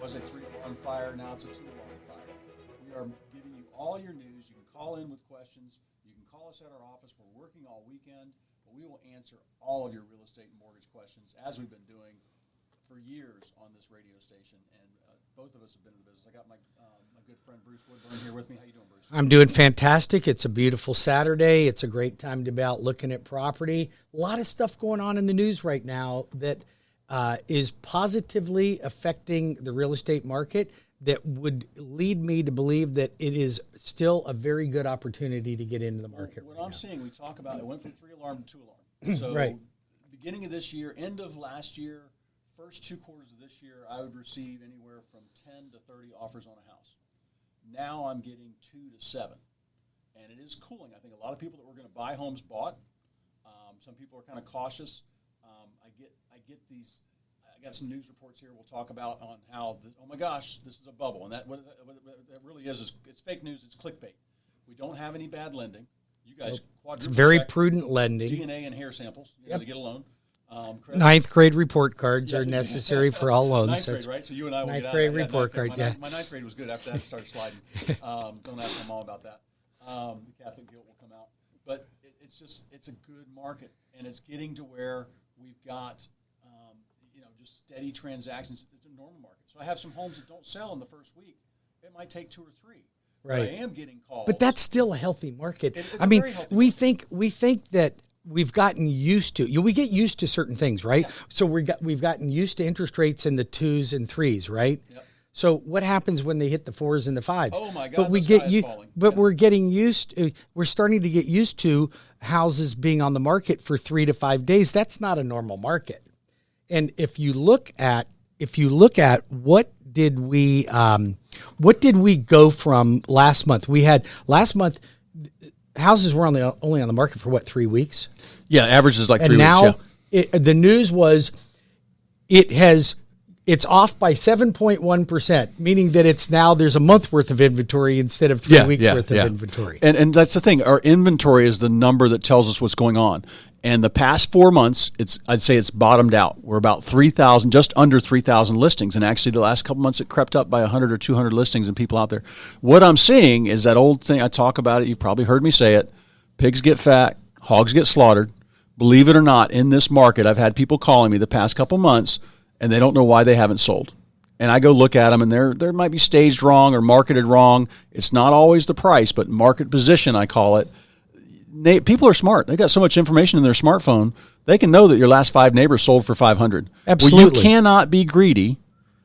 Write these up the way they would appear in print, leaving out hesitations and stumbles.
was a 3-alarm fire, now it's a 2-alarm fire. We are giving you all your news. You can call in with questions. You can call us at our office. We're working all weekend, but we will answer all of your real estate and mortgage questions as we've been doing for years on this radio station. And both of us have been in the business. I got my good friend Bruce Woodburn here with me. How you doing, Bruce? I'm doing fantastic. It's a beautiful Saturday. It's a great time to be out looking at property. A lot of stuff going on in the news right now that is positively affecting the real estate market that would lead me to believe that it is still a very good opportunity to get into the market. What I'm seeing, we talk about, it went from 3-alarm to 2-alarm. So right. Beginning of this year, end of last year, first 2 quarters of this year, I would receive anywhere from 10 to 30 offers on a house. Now I'm getting 2 to 7. And it is cooling. I think a lot of people that were going to buy homes bought. Some people are kind of cautious. I get these. I got some news reports here we'll talk about on how, oh my gosh, this is a bubble. And what it really is it's fake news. It's clickbait. We don't have any bad lending. You guys quadruple very check prudent lending. DNA and hair samples to get a loan. Ninth grade report cards are necessary for all loans. Ninth grade, right? So you and I will ninth get grade out. report card, My ninth grade was good. After that, it started sliding. Don't ask my mom about that. The Catholic guilt will come out. But it's a good market, and it's getting to where we've got just steady transactions. It's a normal market. So I have some homes that don't sell in the first week. It might take 2 or 3. Right. But I am getting calls. But that's still a healthy market. It's I mean, very healthy we think that we've gotten used to. We get used to certain things, right? Yeah. So we've gotten used to interest rates in the 2s and 3s, right? Yep. So what happens when they hit the 4s and the 5s? Oh my God! But we get we're getting used. We're starting to get used to houses being on the market for 3 to 5 days. That's not a normal market. And if you look at what did we go from last month? Last month houses were only on the market for 3 weeks? Yeah, average is like 3 weeks. And now the news was it's off by 7.1%, meaning that there's a month worth of inventory instead of 3 weeks worth of inventory. And that's the thing. Our inventory is the number that tells us what's going on. And the past 4 months, I'd say it's bottomed out. We're about 3,000, just under 3,000 listings. And actually the last couple months it crept up by 100 or 200 listings and people out there. What I'm seeing is that old thing, I talk about it, you've probably heard me say it, pigs get fat, hogs get slaughtered. Believe it or not, in this market, I've had people calling me the past couple months and they don't know why they haven't sold. And I go look at them, and they might be staged wrong or marketed wrong. It's not always the price, but market position, I call it. People are smart. They got so much information in their smartphone, they can know that your last 5 neighbors sold for $500. Absolutely. Well, you cannot be greedy.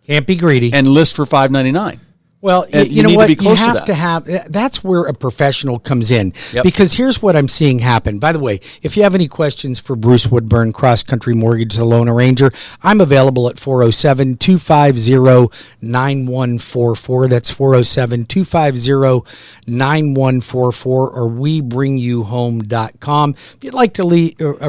Can't be greedy. And list for $599. Well, you know what? You have to have, that's where a professional comes in. Yep. Because here's what I'm seeing happen. By the way, if you have any questions for Bruce Woodburn, CrossCountry Mortgage, the Loan Arranger, I'm available at 407-250-9144. That's 407-250-9144 or WeBringYouHome.com. If you'd like to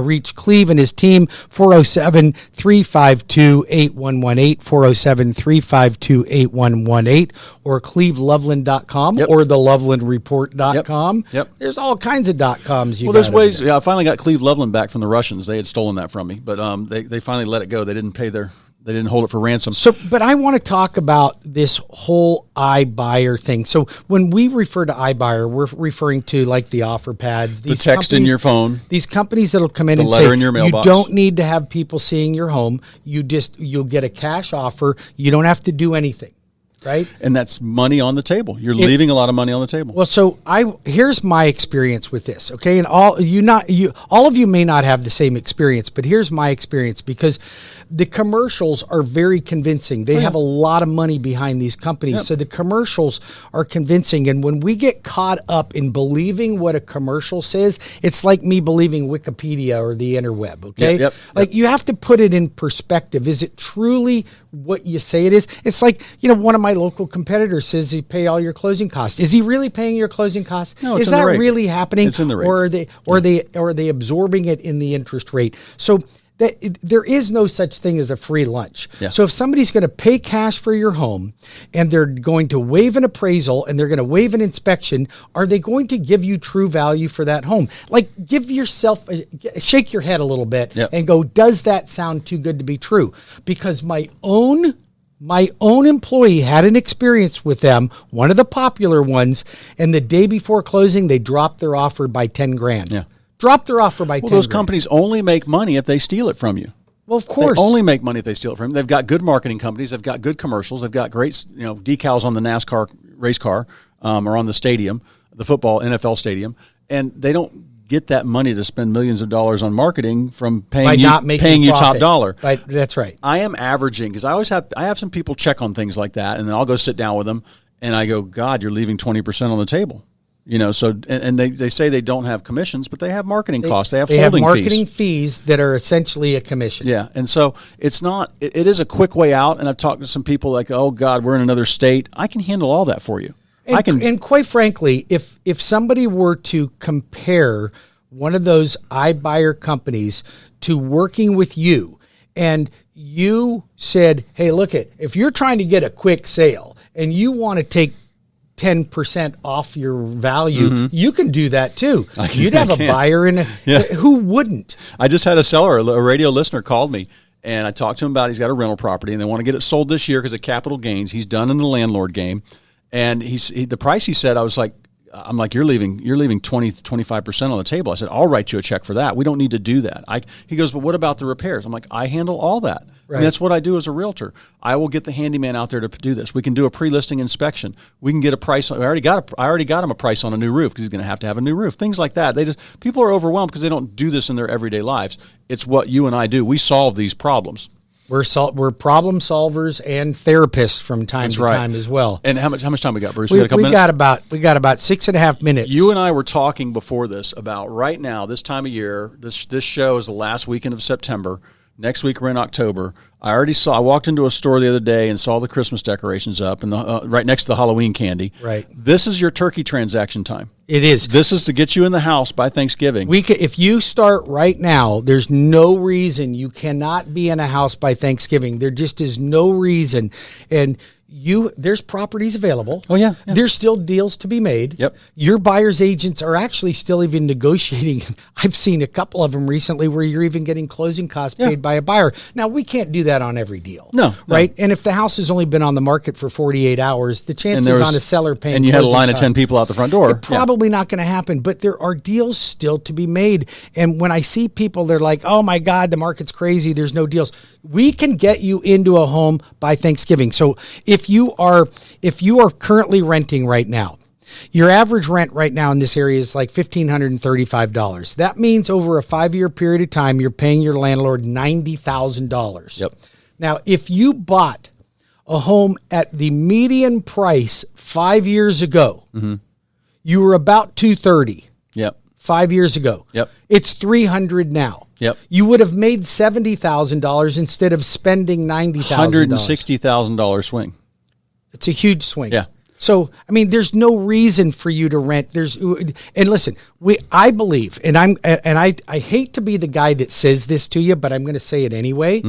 reach Cleve and his team, 407-352-8118, 407-352-8118. Or CleveLoveland.com or the LovelandReport.com. Yep. There's all kinds of .coms. There's ways. Yeah, I finally got Cleve Loveland back from the Russians. They had stolen that from me, but they finally let it go. They didn't hold it for ransom. So, but I want to talk about this whole iBuyer thing. So when we refer to iBuyer, we're referring to like the offer pads, the text in your phone, these companies that'll come in and say, in your mailbox. You don't need to have people seeing your home. You'll get a cash offer. You don't have to do anything. Right? And that's money on the table. You're leaving a lot of money on the table. Well, so here's my experience with this, okay? And all of you may not have the same experience, but here's my experience because the commercials are very convincing. They have a lot of money behind these companies. So the commercials are convincing. And when we get caught up in believing what a commercial says, it's like me believing Wikipedia or the interweb, okay? You have to put it in perspective. Is it truly what you say it is? It's like, one of my local competitors says he pay all your closing costs. Is he really paying your closing costs? No, is that really happening? It's in the rate. Or are they absorbing it in the interest rate? So there is no such thing as a free lunch. Yeah. So if somebody's going to pay cash for your home and they're going to waive an appraisal and they're going to waive an inspection, are they going to give you true value for that home? Like shake your head a little bit and go, does that sound too good to be true? Because my own My own employee had an experience with them, one of the popular ones, and the day before closing, they dropped their offer by 10 grand. Yeah. Dropped their offer by 10 grand. Those companies only make money if they steal it from you. Well, of course. They only make money if they steal it from you. They've got good marketing companies. They've got good commercials. They've got great, decals on the NASCAR race car or on the stadium, the football NFL stadium, and they don't get that money to spend millions of dollars on marketing from paying you top dollar. That's right. I am averaging because I have some people check on things like that, and then I'll go sit down with them, and I go, God, you're leaving 20% on the table. So and they say they don't have commissions, but they have marketing costs. They have marketing fees that are essentially a commission. Yeah, and so it's not. It is a quick way out. And I've talked to some people like, oh God, we're in another state. I can handle all that for you. And quite frankly, if somebody were to compare one of those iBuyer companies to working with you, and you said, hey, if you're trying to get a quick sale and you want to take 10% off your value, you can do that too. You'd have a buyer who wouldn't. I just had a radio listener called me, and I talked to him about he's got a rental property and they want to get it sold this year because of capital gains. He's done in the landlord game. And the price he said, I'm like, you're leaving 20-25% on the table. I said, I'll write you a check for that. We don't need to do that. He goes, but what about the repairs? I'm like, I handle all that. Right. And that's what I do as a realtor. I will get the handyman out there to do this. We can do a pre-listing inspection. We can get a price. I already got him a price on a new roof because he's going to have a new roof. Things like that. People are overwhelmed because they don't do this in their everyday lives. It's what you and I do. We solve these problems. We're problem solvers and therapists from time to time as well. And how much time we got, Bruce? We got a couple minutes? We got about 6.5 minutes. You and I were talking before this about right now, this time of year. This show is the last weekend of September. Next week we're in October. I walked into a store the other day and saw the Christmas decorations up and right next to the Halloween candy. Right. This is your turkey transaction time. It is. This is to get you in the house by Thanksgiving. If you start right now, there's no reason you cannot be in a house by Thanksgiving. There just is no reason. And there's properties available. Oh, yeah. There's still deals to be made. Yep. Your buyer's agents are actually still even negotiating. I've seen a couple of them recently where you're even getting closing costs paid by a buyer. Now, we can't do that on every deal. No. Right? And if the house has only been on the market for 48 hours, the chances on a seller paying and you had a line of 10 people out the front door. Probably not going to happen, but there are deals still to be made. And when I see people, they're like, oh my God, the market's crazy. There's no deals. We can get you into a home by Thanksgiving. So if you are currently renting right now, your average rent right now in this area is like $1,535. That means over a 5-year period of time, you're paying your landlord $90,000. Yep. Now, if you bought a home at the median price 5 years ago, you were about $230. Yep. 5 years ago. Yep. It's $300 now. Yep. You would have made $70,000 instead of spending $90,000. $160,000 swing. It's a huge swing. Yeah. So, I mean, there's no reason for you to rent. And listen, I believe, and I hate to be the guy that says this to you, but I'm going to say it anyway.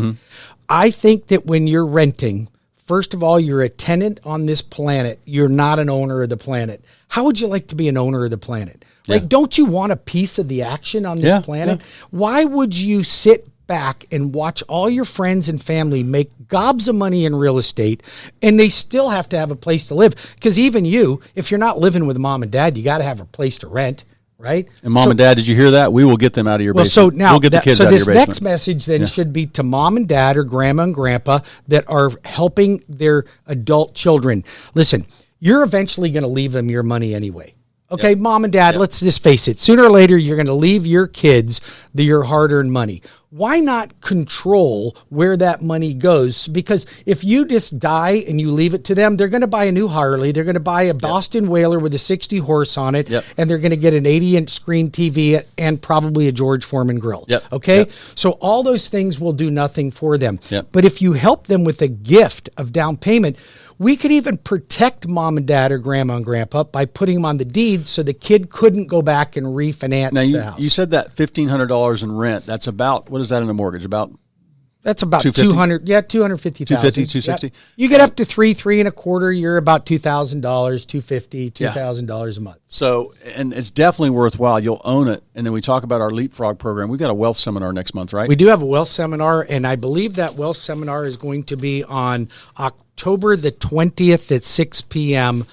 I think that when you're renting, first of all, you're a tenant on this planet. You're not an owner of the planet. How would you like to be an owner of the planet? Right? Yeah. Don't you want a piece of the action on this planet? Yeah. Why would you sit back and watch all your friends and family make gobs of money in real estate and they still have to have a place to live? Because even you, if you're not living with mom and dad, you got to have a place to rent, right? And mom and dad, did you hear that? We will get them out of your basement. So now, we'll get the kids out of your basement. This next message then should be to mom and dad or grandma and grandpa that are helping their adult children. Listen, you're eventually going to leave them your money anyway. Okay, mom and dad, let's just face it. Sooner or later, you're going to leave your kids your hard-earned money. Why not control where that money goes? Because if you just die and you leave it to them, they're going to buy a new Harley. They're going to buy a Boston Whaler with a 60 horse on it, and they're going to get an 80-inch screen TV and probably a George Foreman grill. Okay? So all those things will do nothing for them. But if you help them with a gift of down payment, we could even protect mom and dad or grandma and grandpa by putting them on the deed so the kid couldn't go back and refinance the house. You said that $1,500 in rent. That's about, what is that in a mortgage? About That's about 250? 200. Yeah, 250,000. 250, 260. Yep. You get up to three and a quarter. You're about $2,000, $250 a month. So, and it's definitely worthwhile. You'll own it. And then we talk about our Leapfrog program. We've got a wealth seminar next month, right? We do have a wealth seminar, and I believe that wealth seminar is going to be on October the 20th at 6 p.m.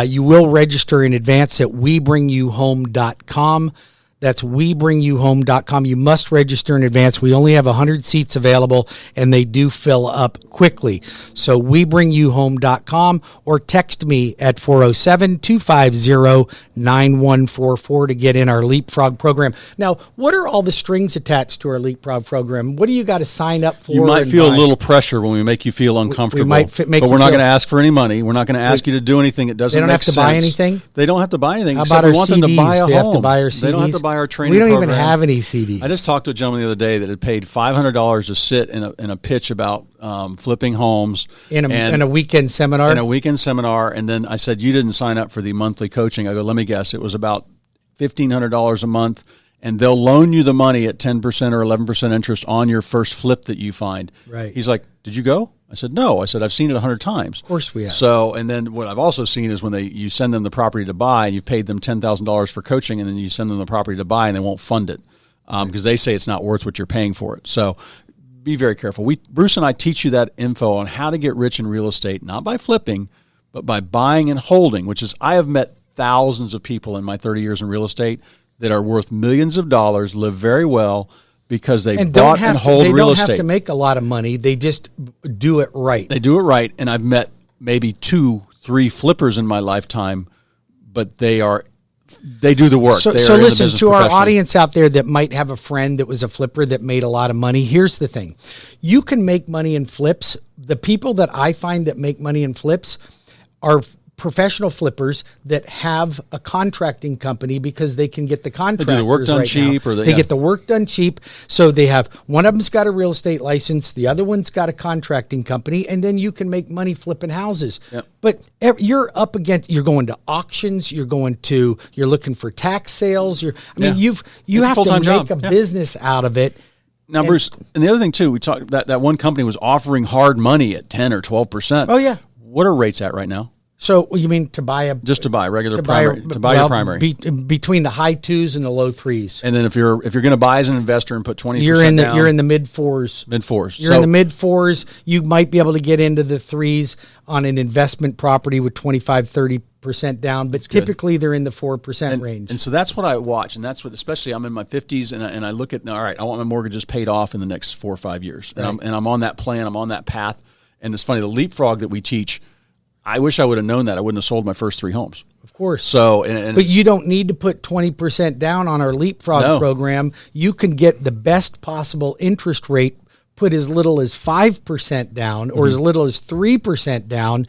You will register in advance at webringyouhome.com. That's webringyouhome.com. You must register in advance. We only have 100 seats available, and they do fill up quickly. So webringyouhome.com, or text me at 407-250-9144 to get in our Leapfrog program. Now, what are all the strings attached to our Leapfrog program? What do you got to sign up for? You might feel a little pressure when we make you feel uncomfortable. But we're not going to ask for any money. We're not going to ask you to do anything that doesn't make sense. They don't have to buy anything? They don't have to buy anything. How about we our want CDs? them to buy a They home. have to buy our CDs? They don't have to buy our training We don't program. even have any CDs. I just talked to a gentleman the other day that had paid $500 to sit in a pitch about flipping homes in a weekend seminar. In a weekend seminar, and then I said, "You didn't sign up for the monthly coaching." I go, "Let me guess, it was about $1,500 a month, and they'll loan you the money at 10% or 11% interest on your first flip that you find." Right. He's like, "Did you go?" I said, "No." I said, "I've seen it 100 times." Of course we have. So, and then what I've also seen is when you send them the property to buy, and you've paid them $10,000 for coaching, and then you send them the property to buy, and they won't fund it because they say it's not worth what you're paying for it. So be very careful. Bruce and I teach you that info on how to get rich in real estate, not by flipping, but by buying and holding, which is, I have met thousands of people in my 30 years in real estate that are worth millions of dollars, live very well, because they bought and hold real estate. They don't have to make a lot of money. They just do it right. They do it right. And I've met maybe 2-3 flippers in my lifetime, but they do the work. So listen, to our audience out there that might have a friend that was a flipper that made a lot of money, here's the thing. You can make money in flips. The people that I find that make money in flips are professional flippers that have a contracting company because they can get the contractors. They do the work done cheap. They get the work done cheap. So they have, one of them's got a real estate license, the other one's got a contracting company, and then you can make money flipping houses. Yep. But you're up against, you're going to auctions, you're looking for tax sales. You have to make a business out of it. Now, Bruce, and the other thing too, we talked that one company was offering hard money at 10 or 12%. Oh yeah. What are rates at right now? So you mean to buy your primary between the high 2s and the low 3s, and then if you're going to buy as an investor and put 20%, you're in the mid 4s. You're in the mid 4s. You might be able to get into the 3s on an investment property with 25-30% down, but typically they're in the 4% range. And so that's what I watch, and that's what, especially I'm in my 50s, and I look at, all right, I want my mortgages paid off in the next 4 or 5 years, and I'm on that plan, I'm on that path, and it's funny, the leapfrog that we teach. I wish I would have known that. I wouldn't have sold my first 3 homes. Of course. So, but you don't need to put 20% down on our Leapfrog program. You can get the best possible interest rate, put as little as 5% down or as little as 3% down,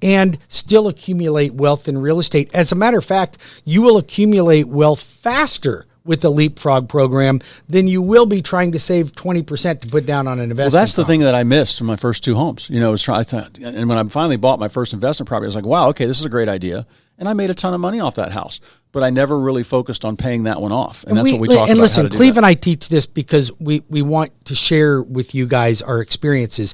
and still accumulate wealth in real estate. As a matter of fact, you will accumulate wealth faster with the Leapfrog program than you will be trying to save 20% to put down on an investment. Well, that's the thing that I missed in my first 2 homes. And when I finally bought my first investment property, I was like, wow, okay, this is a great idea. And I made a ton of money off that house. But I never really focused on paying that one off. And that's what we talked about. And listen, Cleve and I teach this because we want to share with you guys our experiences.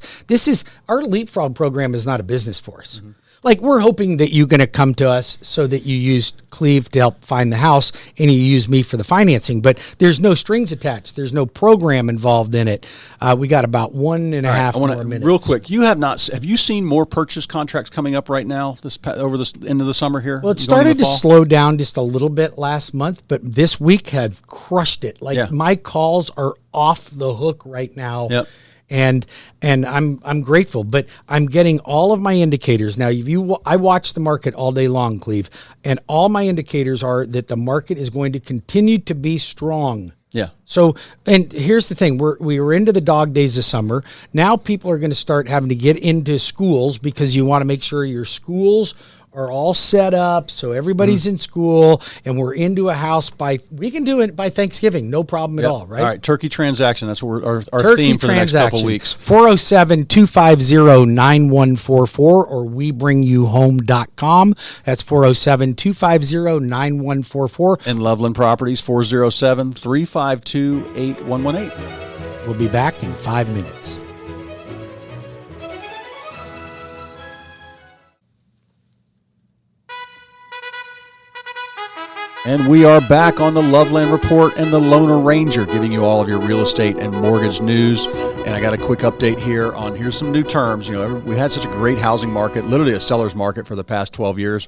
Our Leapfrog program is not a business for us. Mm-hmm. Like, we're hoping that you're going to come to us so that you use Cleve to help find the house and you use me for the financing. But there's no strings attached. There's no program involved in it. We got about 1.5 more minutes. Real quick, have you seen more purchase contracts coming up right now over this end of the summer here? Well, it started to slow down just a little bit last month, but this week have crushed it. My calls are off the hook right now. Yep. And I'm grateful, but I'm getting all of my indicators now. I watch the market all day long, Cleve, and all my indicators are that the market is going to continue to be strong. Yeah. So, and here's the thing: we were into the dog days of summer. Now people are going to start having to get into schools because you want to make sure your schools are all set up so everybody's in school, and we're into a house we can do it by Thanksgiving, no problem at all, right? All right, turkey transaction. That's what our theme for the next couple of weeks. 407-250-9144 or webringyouhome.com. That's 407-250-9144. And Loveland Properties, 407-352-8118. We'll be back in 5 minutes. And we are back on the Loveland Report and the Loner Ranger, giving you all of your real estate and mortgage news. And I got a quick update here on here's some new terms. You know, we had such a great housing market, literally a seller's market for the past 12 years.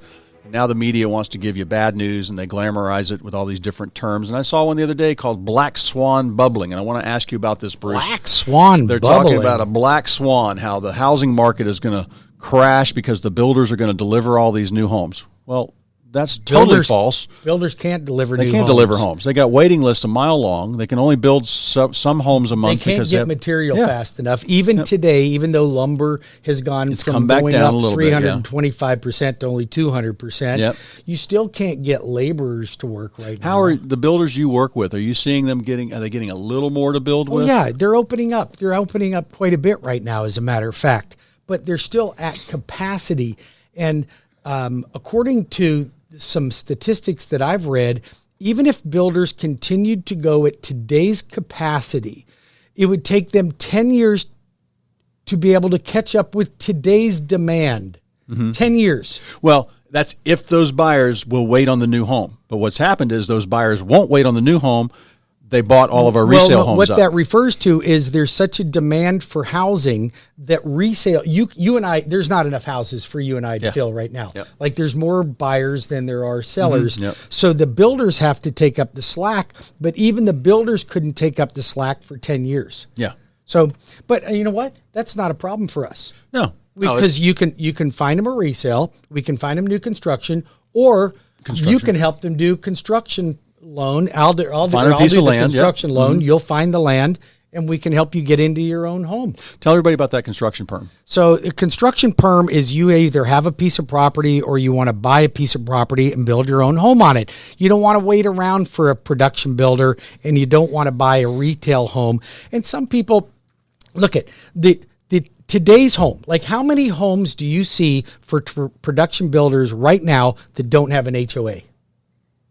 Now the media wants to give you bad news, and they glamorize it with all these different terms. And I saw one the other day called black swan bubbling, and I want to ask you about this, Bruce. Black swan They're bubbling. talking about a black swan, how the housing market is going to crash because the builders are going to deliver all these new homes. Well, that's totally false. Builders can't deliver They new can't homes. deliver homes. They got waiting lists a mile long. They can only build some homes a month. They can't because get they have, material fast enough. Even today, even though lumber has gone from come back going down up a little bit, 325% to only 200%, Yep. you still can't get laborers to work right now. How are the builders you work with? Are you seeing them are they getting a little more to build with? Yeah, they're opening up. They're opening up quite a bit right now, as a matter of fact. But they're still at capacity. And according to some statistics that I've read, even if builders continued to go at today's capacity, it would take them 10 years to be able to catch up with today's demand. 10 years. Well, that's if those buyers will wait on the new home. But what's happened is those buyers won't wait on the new home. They bought all of our resale homes what up. that refers to is there's such a demand for housing that resale, you and I, there's not enough houses for you and I to fill right now. Yep. Like there's more buyers than there are sellers. Yep. So the builders have to take up the slack, but even the builders couldn't take up the slack for 10 years. Yeah. So, but you know what? That's not a problem for us. No. Because you can find them a resale, we can find them new construction, or you can help them do construction loan. I'll do the land, construction loan. You'll find the land, and we can help you get into your own home. Tell everybody about that construction perm. So a construction perm is you either have a piece of property or you want to buy a piece of property and build your own home on it. You don't want to wait around for a production builder, and you don't want to buy a retail home. And some people, look at today's home. Like, how many homes do you see for production builders right now that don't have an HOA?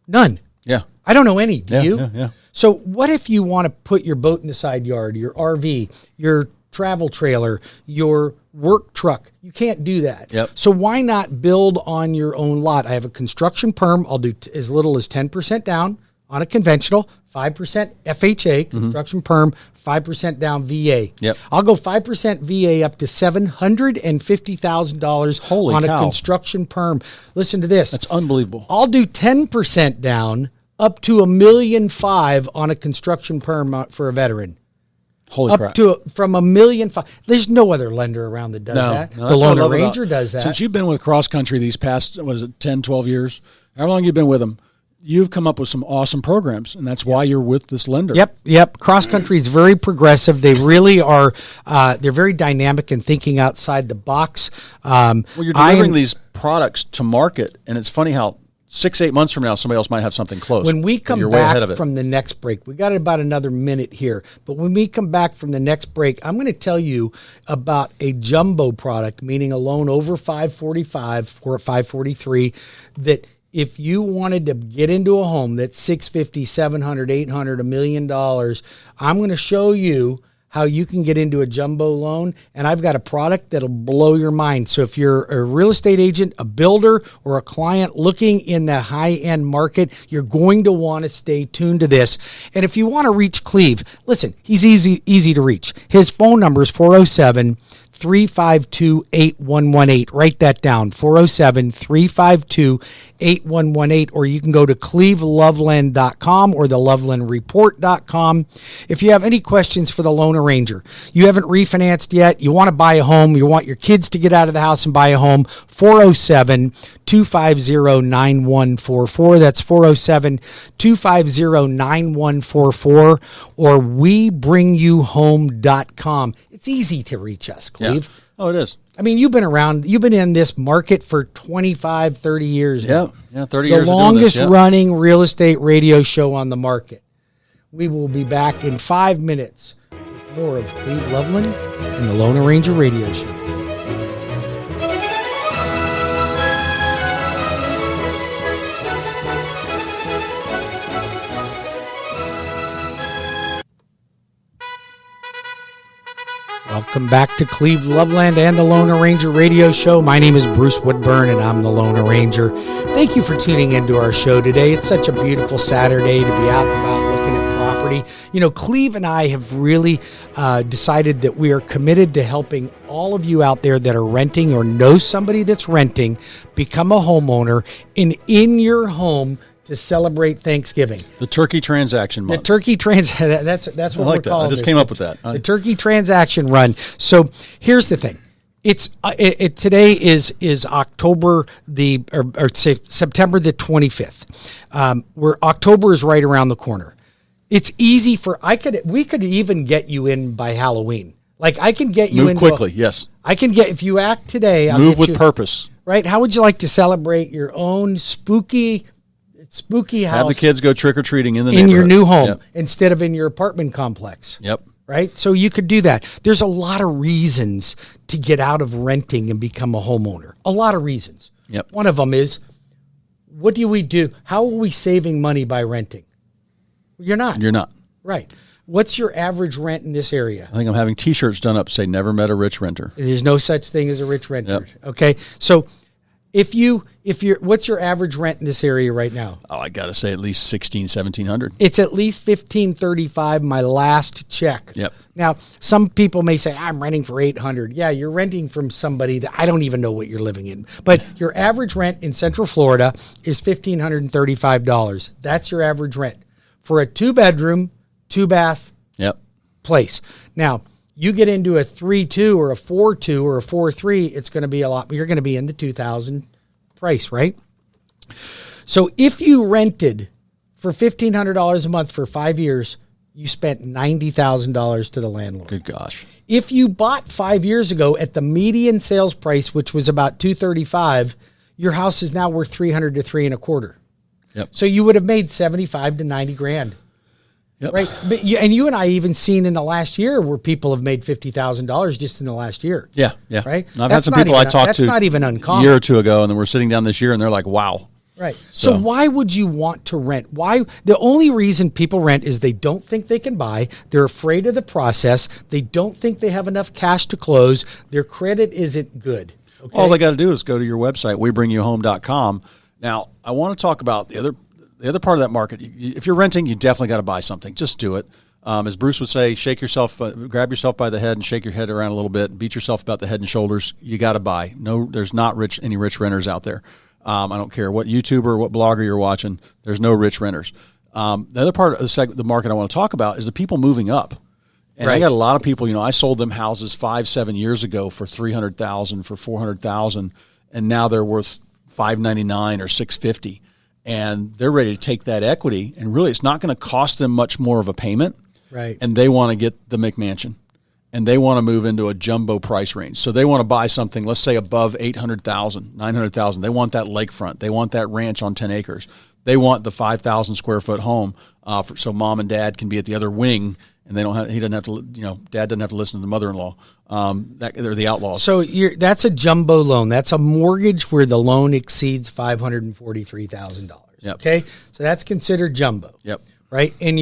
None. Yeah. I don't know any. Do you? Yeah. So what if you want to put your boat in the side yard, your RV, your travel trailer, your work truck? You can't do that. Yep. So why not build on your own lot? I have a construction perm. I'll do as little as 10% down on a conventional, 5% FHA, construction perm, 5% down VA. Yep. I'll go 5% VA up to $750,000 on a construction perm. Listen to this. That's unbelievable. I'll do 10% down up to $1.5 million on a construction perm for a veteran. Holy crap. From $1.5 million. There's no other lender around that does that. No, the Loner Ranger does that. Since you've been with CrossCountry these past, 10, 12 years, how long you've been with them, you've come up with some awesome programs, and that's why you're with this lender. Yep. CrossCountry is very progressive. They really are. They're very dynamic and thinking outside the box. Well, you're delivering these products to market, and it's funny how 6-8 months from now, somebody else might have something close. When we come you're way ahead of back it. from the next break, we got about another minute here, but when we come back from the next break, I'm going to tell you about a jumbo product, meaning a loan over 545 or 543, that if you wanted to get into a home that's $650, $700, $800, $1 million, I'm going to show you how you can get into a jumbo loan, and I've got a product that'll blow your mind. So if you're a real estate agent, a builder, or a client looking in the high-end market, you're going to want to stay tuned to this. And if you want to reach Cleve, listen, he's easy to reach. His phone number is 407-352-8118. Write that down, 407-352-8118, or you can go to cleveloveland.com or the lovelandreport.com. If you have any questions for the Loner Ranger, you haven't refinanced yet, you want to buy a home, you want your kids to get out of the house and buy a home, 407-250-9144. That's 407-250-9144, or webringyouhome.com. It's easy to reach us, Cleve. Yeah. Oh, it is. I mean, you've been in this market for 25, 30 years now. Yeah, 30 years. The longest running real estate radio show on the market. We will be back in 5 minutes with more of Cleve Loveland and the Loner Ranger Radio Show. Welcome back to Cleve, Loveland, and the Lone Ranger Radio Show. My name is Bruce Woodburn, and I'm the Lone Ranger. Thank you for tuning into our show today. It's such a beautiful Saturday to be out and about looking at property. You know, Cleve and I have really decided that we are committed to helping all of you out there that are renting or know somebody that's renting become a homeowner in your home to celebrate Thanksgiving. The turkey transaction month. The turkey that's what I like we're calling I just this. came up with that. The turkey transaction run. So here's the thing. Today is October September the 25th. Where October is right around the corner. It's easy we could even get you in by Halloween. Like I can get you in quickly. Yes. I can get, if you act today, I'll move get with purpose. Right? How would you like to celebrate your own spooky house? Have the kids go trick-or-treating in the neighborhood. In your new home instead of in your apartment complex. Yep. Right? So you could do that. There's a lot of reasons to get out of renting and become a homeowner. A lot of reasons. Yep. One of them is, what do we do? How are we saving money by renting? You're not. You're not. Right. What's your average rent in this area? I think I'm having T-shirts done up say never met a rich renter. There's no such thing as a rich renter. Yep. Okay? So what's your average rent in this area right now? Oh, I got to say at least $1,700. It's at least $1,535, my last check. Yep. Now, some people may say, I'm renting for $800. Yeah, you're renting from somebody that I don't even know what you're living in. But your average rent in Central Florida is $1,535. That's your average rent for a 2-bedroom, 2-bath place. Now, you get into a 3.2 or a 4.2 or a 4.3, it's going to be a lot. You're going to be in the $2,000 price, right? So if you rented for $1,500 a month for 5 years, you spent $90,000 to the landlord. Good gosh. If you bought 5 years ago at the median sales price, which was about $235,000, your house is now worth $300,000 to $325,000. Yep. So you would have made $75,000 to $90,000. Yep. Right. But you and I even seen in the last year where people have made $50,000 just in the last year. Yeah. Right. I've had some people I talked to that's not even uncommon. a year or two ago, and then we're sitting down this year, and they're like, wow. Right. So why would you want to rent? Why? The only reason people rent is they don't think they can buy. They're afraid of the process. They don't think they have enough cash to close. Their credit isn't good. Okay? All they got to do is go to your website, webringyouhome.com. Now, I want to talk about the other part of that market. If you're renting, you definitely got to buy something. Just do it. As Bruce would say, grab yourself by the head and shake your head around a little bit. Beat yourself about the head and shoulders. You got to buy. No, there's not any rich renters out there. I don't care what YouTuber, what blogger you're watching. There's no rich renters. The other part of the market I want to talk about is the people moving up. And I got a lot of people. I sold them houses 5-7 years ago for $300,000, for $400,000, and now they're worth $599 or $650. And they're ready to take that equity, and really it's not going to cost them much more of a payment. Right. And they want to get the McMansion, and they want to move into a jumbo price range. So they want to buy something, let's say above $800,000, $900,000. They want that lakefront. They want that ranch on 10 acres. They want the 5,000 square foot home, so mom and dad can be at the other wing, and dad doesn't have to listen to the mother-in-law. They're the outlaws. So that's a jumbo loan. That's a mortgage where the loan exceeds $543,000. Yep. Okay, so that's considered jumbo. Yep. Right, and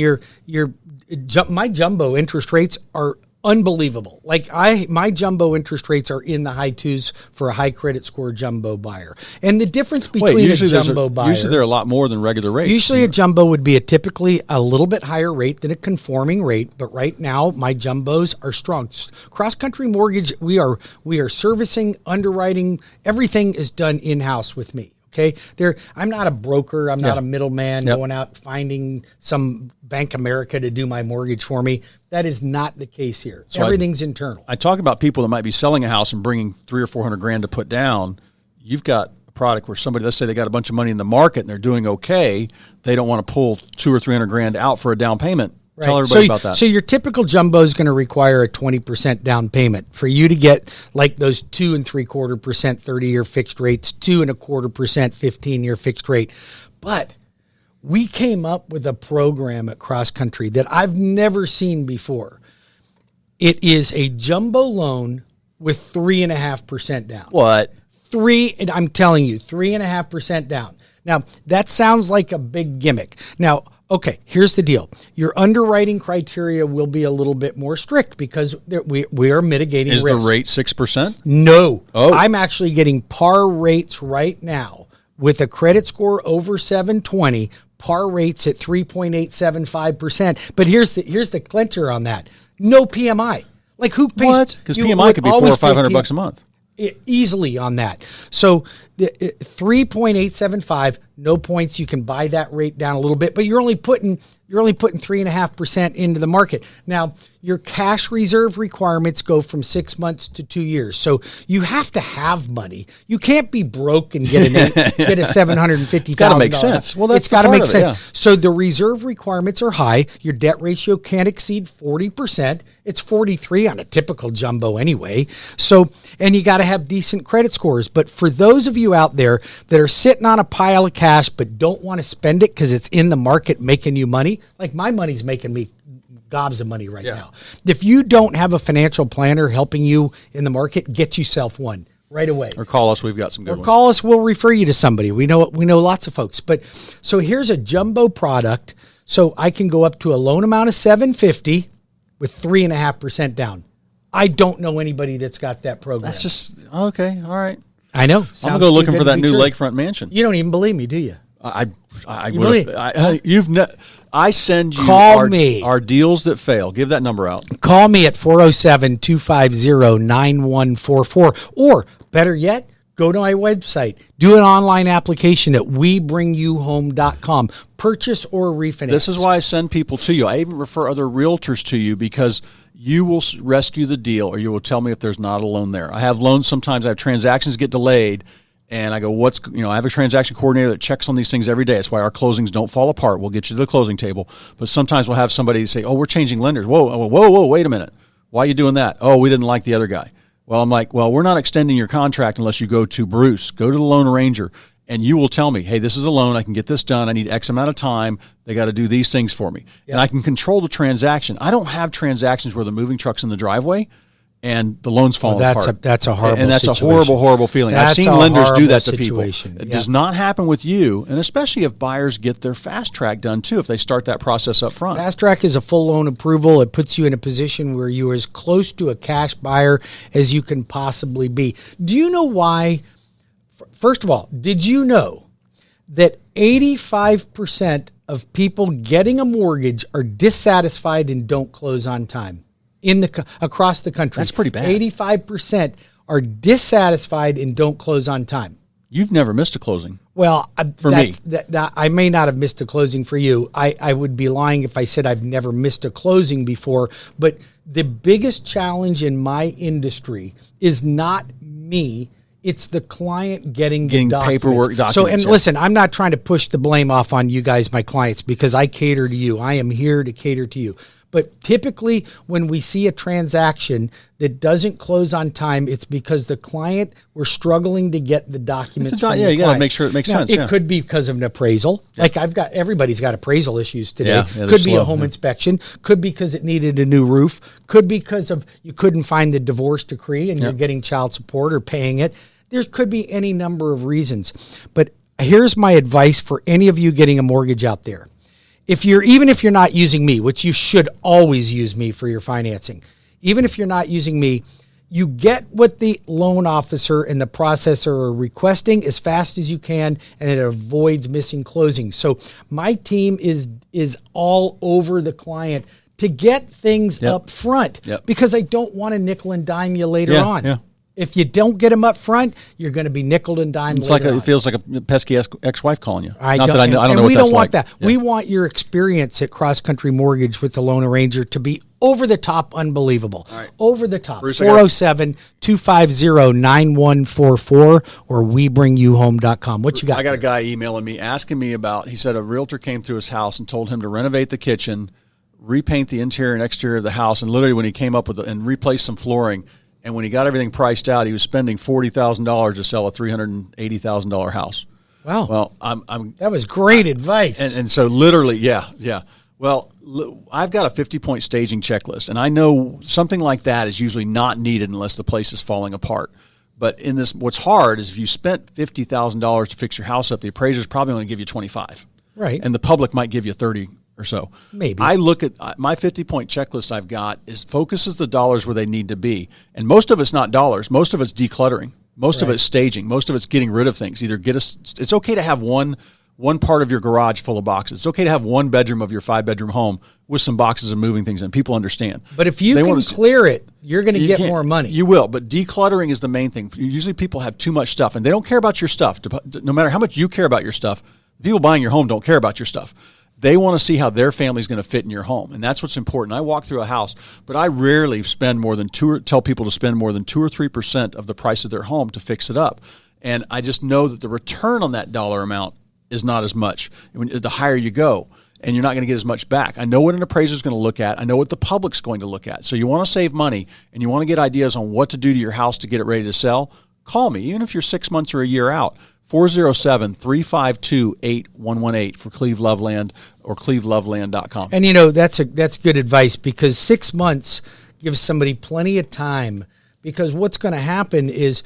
my jumbo interest rates are unbelievable. Like my jumbo interest rates are in the high 2s for a high credit score jumbo buyer. And the difference between a jumbo buyer, usually they're a lot more than regular rates. Usually a jumbo would be typically a little bit higher rate than a conforming rate, but right now my jumbos are strong. CrossCountry Mortgage, we are servicing, underwriting, everything is done in-house with me. Okay, I'm not a broker. I'm not a middleman going out finding some Bank America to do my mortgage for me. That is not the case here. So everything's internal. I talk about people that might be selling a house and bringing $300,000 or $400,000 to put down. You've got a product where somebody, let's say they got a bunch of money in the market and they're doing okay. They don't want to pull $200,000 or $300,000 out for a down payment. Right. Tell everybody about that. So your typical jumbo is going to require a 20% down payment for you to get like those 2.75% 30-year fixed rates, 2.25% 15-year fixed rate. But we came up with a program at CrossCountry that I've never seen before. It is a jumbo loan with 3.5% down. What? I'm telling you, 3.5% down. Now, that sounds like a big gimmick. Now, Okay, here's the deal. Your underwriting criteria will be a little bit more strict because we are mitigating risk. Is the rate 6%? No. Oh. I'm actually getting par rates right now with a credit score over 720, par rates at 3.875%. But here's the clincher on that. No PMI. Like who pays? What? Because PMI could be $400 or $500 a month. Easily on that. So the 3.875, no points. You can buy that rate down a little bit, but you're only putting 3.5% into the market. Now, your cash reserve requirements go from 6 months to 2 years. So you have to have money. You can't be broke and get a $750,000. It's got to make sense. Well, it's got to make sense. Yeah. So the reserve requirements are high. Your debt ratio can't exceed 40%. It's 43 on a typical jumbo anyway. So, and you got to have decent credit scores. But for those of you out there that are sitting on a pile of cash but don't want to spend it because it's in the market making you money, like my money's making me gobs of money right now. If you don't have a financial planner helping you in the market, get yourself one right away. Or call us. We've got some good ones. Call us. We'll refer you to somebody. We know lots of folks. But so here's a jumbo product. So I can go up to a loan amount of $750 with 3.5% down. I don't know anybody that's got that program. That's just okay. All right. I know. I'm gonna go looking for that new lakefront mansion. You don't even believe me, do you? I send you our deals that fail. Give that number out. Call me at 407-250-9144. Or better yet, go to my website. Do an online application at webringyouhome.com. Purchase or refinance. This is why I send people to you. I even refer other realtors to you because you will rescue the deal or you will tell me if there's not a loan there. I have loans sometimes. I have transactions get delayed. And I go, I have a transaction coordinator that checks on these things every day. That's why our closings don't fall apart. We'll get you to the closing table. But sometimes we'll have somebody say, we're changing lenders. Whoa, wait a minute. Why are you doing that? Oh, we didn't like the other guy. Well, I'm like, we're not extending your contract unless you go to Bruce. Go to the loan arranger, and you will tell me, hey, this is a loan. I can get this done. I need X amount of time. They got to do these things for me. Yep. And I can control the transaction. I don't have transactions where the moving truck's in the driveway and the loan's falling apart. That's a horrible and that's situation. A horrible feeling. I've seen lenders do that to people. It does not happen with you, and especially if buyers get their fast track done too, if they start that process up front. Fast track is a full loan approval. It puts you in a position where you're as close to a cash buyer as you can possibly be. Do you know why? First of all, did you know that 85% of people getting a mortgage are dissatisfied and don't close on time? Across the country. That's pretty bad. 85% are dissatisfied and don't close on time. You've never missed a closing. Well, for me. I may not have missed a closing for you. I would be lying if I said I've never missed a closing before. But the biggest challenge in my industry is not me. It's the client getting paperwork documents. So, and listen, I'm not trying to push the blame off on you guys, my clients, because I cater to you. I am here to cater to you. But typically when we see a transaction that doesn't close on time, it's because the client, we're struggling to get the documents from the client. You got to make sure it makes sense. It could be because of an appraisal. Yeah. Like everybody's got appraisal issues today. Yeah, could be a home inspection. Could be because it needed a new roof. Could be because of you couldn't find the divorce decree and you're getting child support or paying it. There could be any number of reasons. But here's my advice for any of you getting a mortgage out there. Even if you're not using me, which you should always use me for your financing, even if you're not using me, you get what the loan officer and the processor are requesting as fast as you can, and it avoids missing closings. So my team is all over the client to get things up front because I don't want to nickel and dime you later on. Yeah. If you don't get them up front, you're going to be nickel and dime later on. It feels like a pesky ex-wife calling you. I don't know what that's like. We don't want that. Yeah. We want your experience at CrossCountry Mortgage with the loan arranger to be over the top unbelievable. All right. Over the top. 407-250-9144 or webringyouhome.com. What you got? I got a guy emailing me asking me about, he said a realtor came to his house and told him to renovate the kitchen, repaint the interior and exterior of the house, and literally when he came up with and replace some flooring, and when he got everything priced out, he was spending $40,000 to sell a $380,000 house. Wow. Well, that was great advice. And so literally, yeah. Well, I've got a 50-point staging checklist, and I know something like that is usually not needed unless the place is falling apart. But in this, what's hard is if you spent $50,000 to fix your house up, the appraiser's probably only give you $25,000. Right. And the public might give you $30,000 or so. Maybe. I look at my 50-point checklist I've got focuses the dollars where they need to be. And most of it's not dollars. Most of it's decluttering. Most of it's staging. Most of it's getting rid of things. It's okay to have one part of your garage full of boxes. It's okay to have one bedroom of your 5-bedroom home with some boxes and moving things in. People understand. But if you can clear it, you're going to get more money. You will, but decluttering is the main thing. Usually people have too much stuff, and they don't care about your stuff. No matter how much you care about your stuff, people buying your home don't care about your stuff. They want to see how their family's going to fit in your home, and that's what's important. I walk through a house, but I rarely tell people to spend more than 2 or 3% of the price of their home to fix it up. And I just know that the return on that dollar amount is not as much. The higher you go, and you're not going to get as much back. I know what an appraiser is going to look at. I know what the public's going to look at. So you want to save money, and you want to get ideas on what to do to your house to get it ready to sell, call me, even if you're 6 months or a year out. 407-352-8118 for Cleve Loveland or cleveloveland.com. And that's good advice, because 6 months gives somebody plenty of time, because what's going to happen is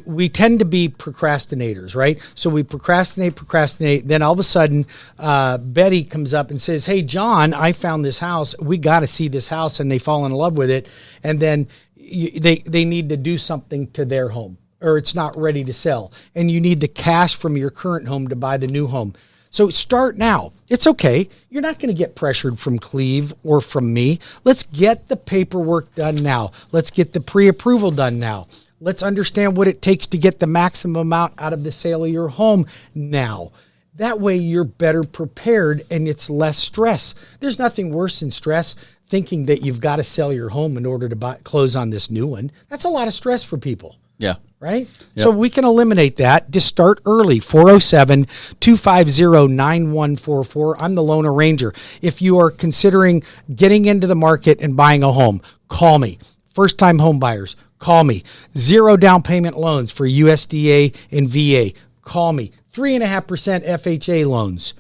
we tend to be procrastinators, right? So we procrastinate. Then all of a sudden, Betty comes up and says, "Hey, John, I found this house. We got to see this house," and they fall in love with it. And then they need to do something to their home, or it's not ready to sell, and you need the cash from your current home to buy the new home. So start now. It's okay. You're not going to get pressured from Cleve or from me. Let's get the paperwork done now. Let's get the pre-approval done now. Let's understand what it takes to get the maximum amount out of the sale of your home now. That way you're better prepared and it's less stress. There's nothing worse than stress, thinking that you've got to sell your home in order to close on this new one. That's a lot of stress for people. Yeah. Right? Yep. So we can eliminate that. Just start early. 407-250-9144. I'm the Loan Arranger. If you are considering getting into the market and buying a home, call me. First-time home buyers, call me. 0 down payment loans for USDA and VA, call me. 3.5% FHA loans.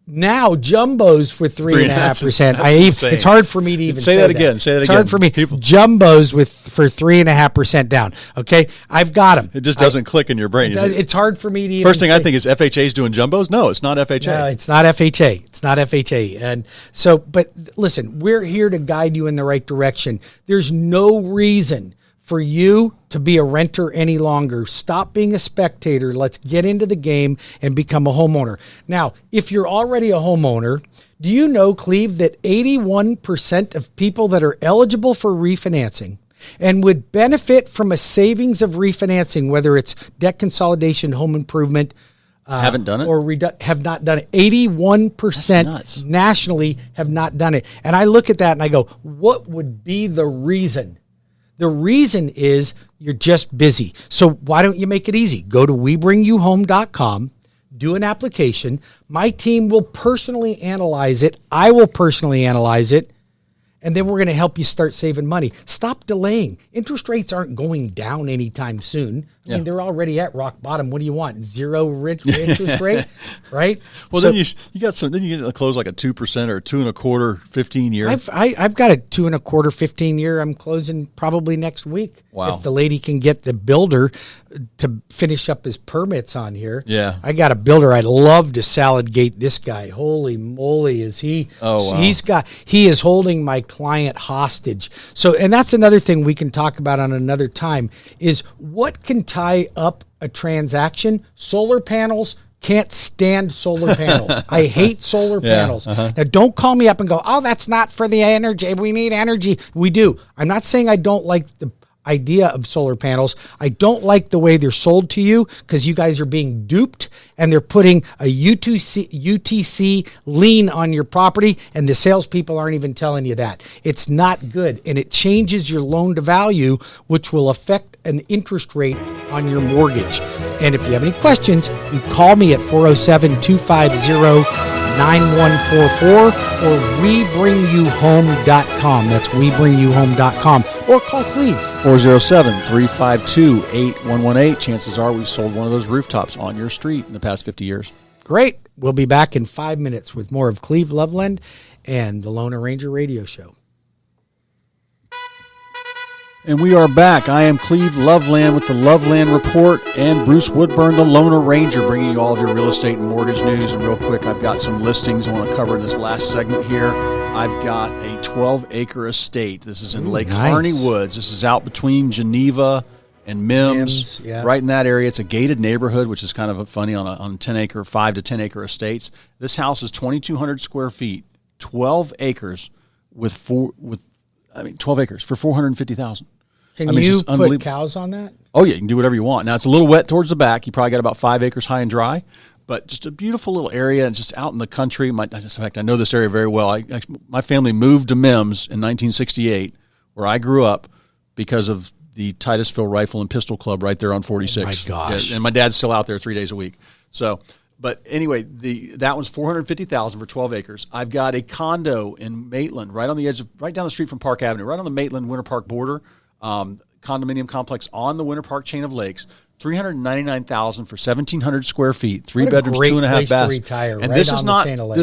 Now jumbos for 3.5%. It's hard for me to even say that again. Say that it's again. Hard for me. Jumbos for 3.5% down. Okay, I've got them. It just doesn't click in your brain. It's hard for me to even. First thing I think is FHA's doing jumbos. No, it's not FHA. No, it's not FHA. It's not FHA. And so, but listen, we're here to guide you in the right direction. There's no reason for you to be a renter any longer. Stop being a spectator. Let's get into the game and become a homeowner. Now, if you're already a homeowner, do you know, Cleve, that 81% of people that are eligible for refinancing and would benefit from a savings of refinancing, whether it's debt consolidation, home improvement, haven't done it? Or have not done it. 81% nationally have not done it. And I look at that and I go, what would be the reason? The reason is you're just busy. So why don't you make it easy? Go to WeBringYouHome.com, do an application. My team will personally analyze it. I will personally analyze it. And then we're going to help you start saving money. Stop delaying. Interest rates aren't going down anytime soon. I mean, they're already at rock bottom. What do you want? 0 interest rate, right? Well, so, then you got some. Then you get to close like a 2% or 2.25% 15-year. I've got a 2.25% 15-year. I'm closing probably next week. Wow! If the lady can get the builder to finish up his permits on here. Yeah. I got a builder. I'd love to salad gate this guy. Holy moly, is he? Oh, wow. He is holding my client hostage. So, and that's another thing we can talk about on another time, is what can tie up a transaction. Solar panels. Can't stand solar panels. I hate solar panels. Now, don't call me up and go, "Oh, that's not for the energy. We need energy." We do. I'm not saying I don't like the idea of solar panels. I don't like the way they're sold to you, because you guys are being duped and they're putting a UTC lien on your property, and the salespeople aren't even telling you that. It's not good, and it changes your loan to value, which will affect an interest rate on your mortgage. And if you have any questions, you call me at 407-250-9144 or WeBringYouHome.com. That's WeBringYouHome.com. Or call Cleve. 407-352-8118. Chances are we've sold one of those rooftops on your street in the past 50 years. Great. We'll be back in 5 minutes with more of Cleve Loveland and the Loan Arranger Radio Show. And we are back. I am Cleve Loveland with the Loveland Report and Bruce Woodburn, the Loner Ranger, bringing you all of your real estate and mortgage news. And real quick, I've got some listings I want to cover in this last segment here. I've got a 12-acre estate. This is in Lake Harney Woods. This is out between Geneva and Mims, right in that area. It's a gated neighborhood, which is kind of funny on 10-acre, 5 to 10-acre estates. This house is 2,200 square feet, 12 acres 12 acres for $450,000. Can you put cows on that? Oh, yeah, you can do whatever you want. Now, it's a little wet towards the back. You probably got about 5 acres high and dry, but just a beautiful little area and just out in the country. In fact, I know this area very well. My family moved to Mims in 1968, where I grew up, because of the Titusville Rifle and Pistol Club right there on 46. Oh, my gosh. And my dad's still out there 3 days a week. So, but anyway, that one's $450,000 for 12 acres. I've got a condo in Maitland, right on the edge right down the street from Park Avenue, right on the Maitland Winter Park border. Condominium complex on the Winter Park chain of lakes, $399,000 for 1,700 square feet, 3 bedrooms, 2.5 baths. And this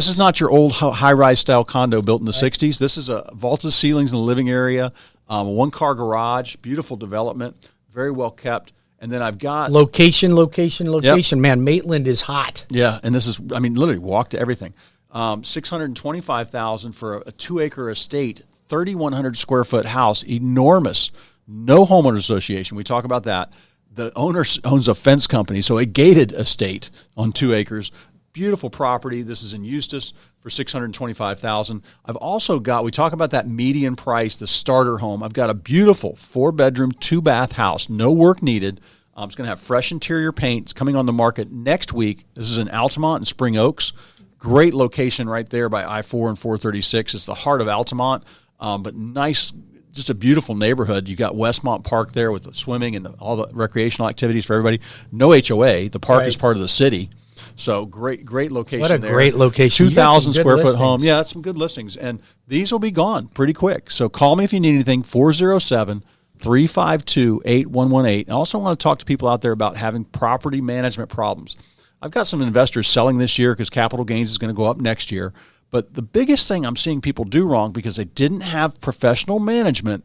is not your old high-rise style condo built in the 60s. This is a vaulted ceilings in the living area, a 1-car garage, beautiful development, very well kept. And then I've got location. Yep. Man, Maitland is hot. Yeah, and this is, literally walk to everything. $625,000 for a 2-acre estate, 3,100 square foot house, enormous. No homeowner association. We talk about that. The owner owns a fence company, so a gated estate on 2 acres. Beautiful property. This is in Eustis for $625,000. I've also got, we talk about that median price, the starter home. I've got a beautiful 4-bedroom, 2-bath house. No work needed. It's going to have fresh interior paint. It's coming on the market next week. This is in Altamont and Spring Oaks. Great location right there by I-4 and 436. It's the heart of Altamont, but nice, just a beautiful neighborhood. You got Westmont Park there with the swimming and all the recreational activities for everybody. No HOA. The park is part of the city. So great location. What a great location. 2,000 square foot home. Yeah, that's some good listings. And these will be gone pretty quick. So call me if you need anything, 407-352-8118. I also want to talk to people out there about having property management problems. I've got some investors selling this year because capital gains is going to go up next year. But the biggest thing I'm seeing people do wrong, because they didn't have professional management,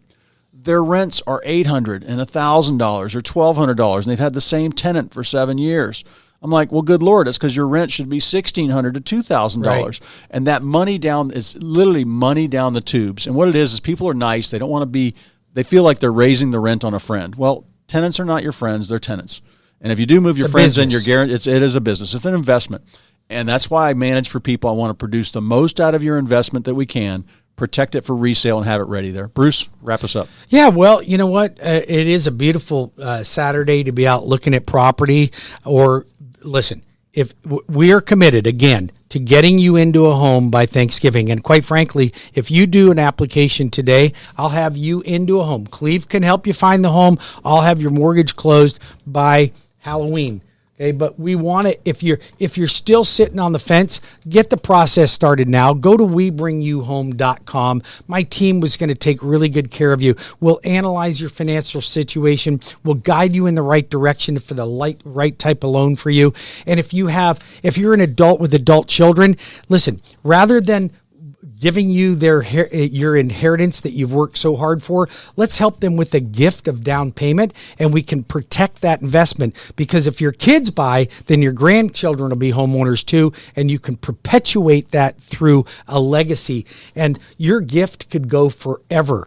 their rents are $800 and $1,000 or $1,200, and they've had the same tenant for 7 years. I'm like, well, good Lord, it's because your rent should be $1,600 to $2,000. Right. And that money down is literally money down the tubes. And what it is people are nice. They don't want to be, they feel like they're raising the rent on a friend. Well, tenants are not your friends. They're tenants. And if you do move your friends in, it is a business. It's an investment. And that's why I manage for people. I want to produce the most out of your investment that we can, protect it for resale, and have it ready there. Bruce, wrap us up. Yeah, well, you know what? It is a beautiful Saturday to be out looking at property. Or listen, if we are committed, again, to getting you into a home by Thanksgiving. And quite frankly, if you do an application today, I'll have you into a home. Cleve can help you find the home. I'll have your mortgage closed by Halloween. Okay, but we want to, if you're still sitting on the fence, get the process started now. Go to WeBringYouHome.com. My team was going to take really good care of you. We'll analyze your financial situation. We'll guide you in the right direction for the right type of loan for you. And if you're an adult with adult children, listen, rather than giving you your inheritance that you've worked so hard for, let's help them with the gift of down payment, and we can protect that investment. Because if your kids buy, then your grandchildren will be homeowners too, and you can perpetuate that through a legacy. And your gift could go forever,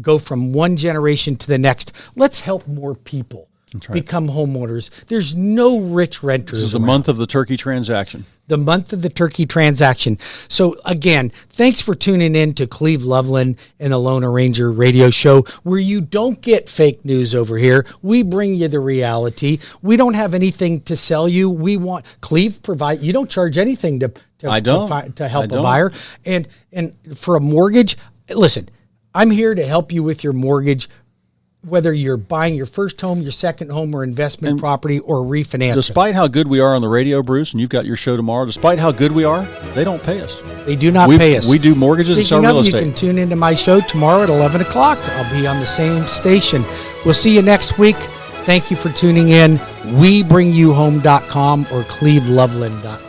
go from one generation to the next. Let's help more people become homeowners. There's no rich renters. This is the month of the turkey transaction. The month of the turkey transaction. So again, thanks for tuning in to Cleve Loveland and the Loner Ranger radio show, where you don't get fake news over here. We bring you the reality. We don't have anything to sell you. We want Cleve provide. You don't charge anything to help a buyer. And for a mortgage, listen, I'm here to help you with your mortgage, whether you're buying your first home, your second home, or investment property, or refinance. Despite how good we are on the radio, Bruce, and you've got your show tomorrow, despite how good we are, they don't pay us. They do not pay us. We do mortgages and sell real estate. You can tune into my show tomorrow at 11 o'clock. I'll be on the same station. We'll see you next week. Thank you for tuning in. WeBringYouHome.com or CleveLoveland.com.